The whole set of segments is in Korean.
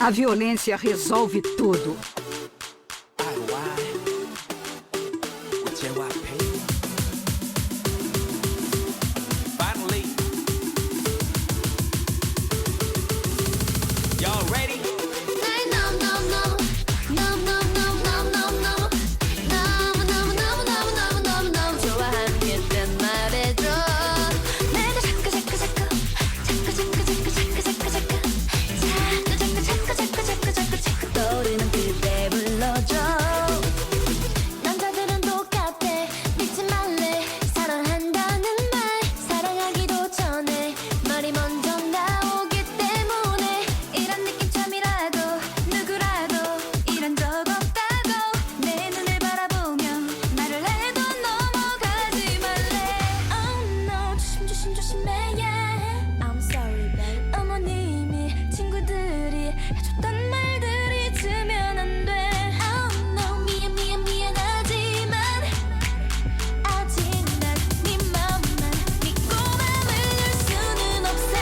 A violência resolve tudo. Finally. Y'all ready? 떠오르는 그대 불러줘. 남자들은 똑같아. 믿지 말래. 사랑한다는 말 사랑하기도 전에 말이 먼저 나오기 때문에 이런 느낌쯤이라도 누구라도 이런 적 없다고 내 눈을 바라보며 말을 해도 넘어가지 말래. Oh no 조심 조심해 yeah. I'm sorry babe. 어머님이 친구들이 해줬던 말들이 잊으면 안 돼. Oh no 미안하지만 아직 난 네 맘만 믿고 맘을 열 수는 없어.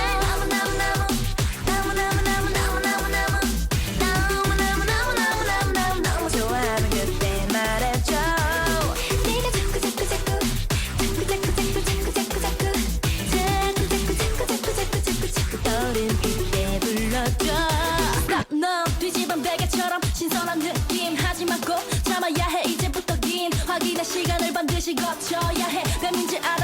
너무 좋아하면 그때 말해줘. 네가 자꾸 떠오른 그때 불러줘. Stop now 뒤집은 베개처럼 신선한 느낌 하지만 꼭 참아야 해. 이제부터 긴 확인의 시간을 반드시 거쳐야 해. 뱀인지 알아